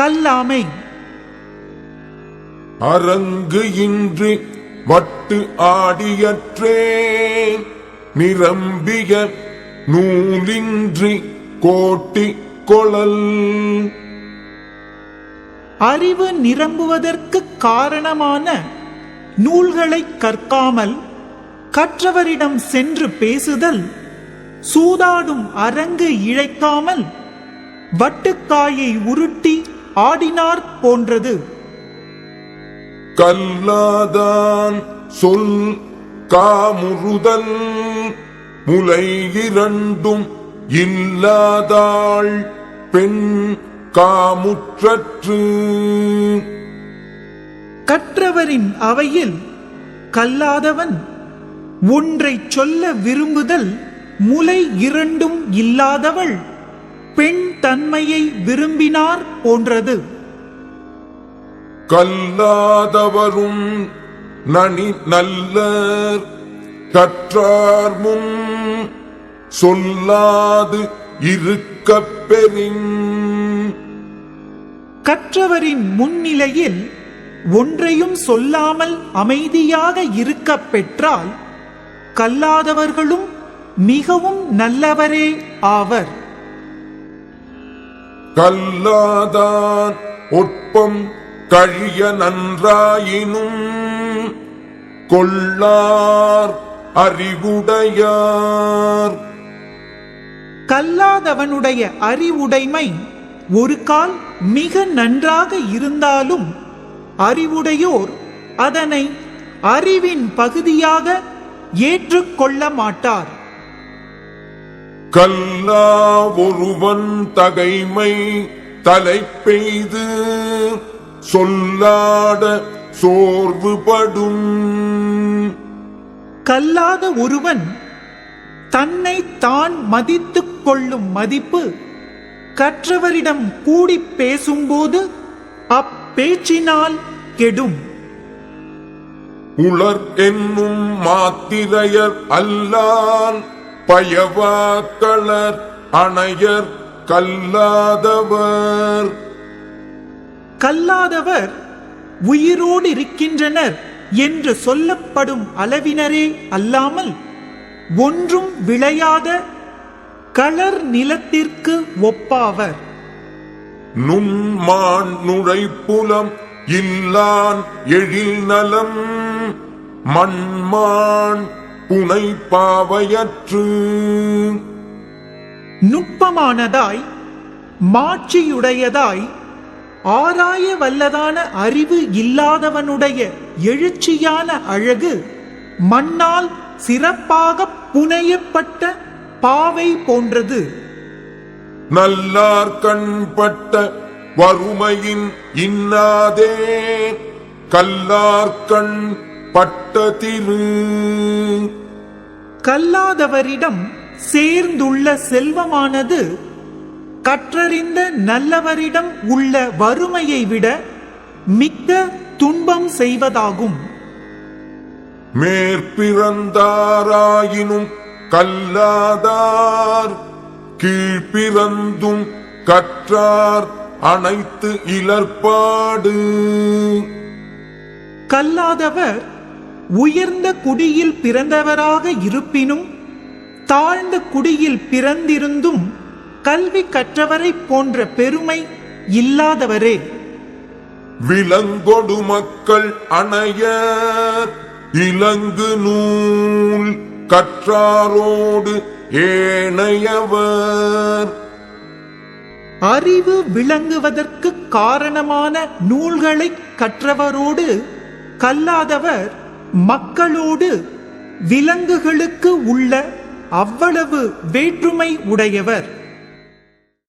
கல்லாமை. அரங்கு இன்றி வட்டு ஆடியற்றே நிரம்பிய நூலின்றி கோட்டி கொளல். அறிவு நிரம்புவதற்கு காரணமான நூல்களை கற்காமல் கற்றவரிடம் சென்று பேசுதல் சூதாடும் அரங்கு இழைக்காமல் வட்டுக்காயை உருட்டி ஆடினார் போன்றது. கல்லாதான் சொல் காமுறுதல் முலை இரண்டும் இல்லாதாள் பெண் காமுற்றற்று. கற்றவரின் அவையில் கல்லாதவன் ஒன்றை சொல்ல விரும்புதல் முலை இரண்டும் இல்லாதவள் பெண் தன்மையை விரும்பினார் போன்றது. கல்லாதவரும் நனி நல்லர் கற்றார் முன் சொல்லாது இருக்கப் பெறின். கற்றவரின் முன்னிலையில் ஒன்றையும் சொல்லாமல் அமைதியாக இருக்க பெற்றால் கல்லாதவர்களும் மிகவும் நல்லவரே ஆவர். கல்லாதான் ஒட்பம் கழிய நன்றாயினும் கொள்ளார் அறிவுடையார். கல்லாதவனுடைய அறிவுடைமை ஒரு கால் மிக நன்றாக இருந்தாலும் அறிவுடையோர் அதனை அறிவின் பகுதியாக ஏற்றுக்கொள்ள மாட்டார். கல்லா ஒருவன் தகைமை தலை பெய்து சொல்லாட சோர்வுபடும். கல்லாத ஒருவன் தன்னை தான் மதித்துக் கொள்ளும் மதிப்பு கற்றவரிடம் கூடி பேசும்போது அப்பேச்சினால் கெடும். உளர் என்னும் மாத்திரையர் அல்லால் பயவாக்களர் அணையர் கல்லாதவர். கல்லாதவர் உயிரோடு இருக்கின்றனர் என்று சொல்லப்படும் அளவினரே அல்லாமல் ஒன்றும் விளையாத களர் நிலத்திற்கு ஒப்பாவர். நுண்மான் நுழைப்புலம் இல்லான் எழில் நலம் மண்மான் புனை பாவையற்று. நுட்பமானதாய் மாட்சியுடையதாய் ஆராய வல்லதான அறிவு இல்லாதவனுடைய எழுச்சியான அழகு மண்ணால் சிறப்பாக புனையப்பட்ட பாவை போன்றது. நல்லார் கண்பட்ட வறுமையின் இன்னாதே கல்லார்கண் பட்ட திரு. கல்லாதவரிடம் சேர்ந்துள்ள செல்வமானது கற்றறிந்த நல்லவரிடம் உள்ள வறுமையை விட மிக்க துன்பம் செய்வதாகும். மேற்பிறந்தாராயினும் கல்லாதார் கீழ்பிறந்தும் கற்றார் அனைத்து இலர்பாடு. கல்லாதவர் உயர்ந்த குடியில் பிறந்தவராக இருப்பினும் தாழ்ந்த குடியில் பிறந்திருந்தும் கல்வி கற்றவரை போன்ற பெருமை இல்லாதவரே. விலங்கொடு மக்கள் அணையர் இலங்கு நூல் கற்றாரோடு ஏனையவர். அறிவு விளங்குவதற்கு காரணமான நூல்களை கற்றவரோடு கல்லாதவர் மக்களோடு விலங்குகளுக்கு உள்ள அவ்வளவு வேற்றுமை உடையவர்.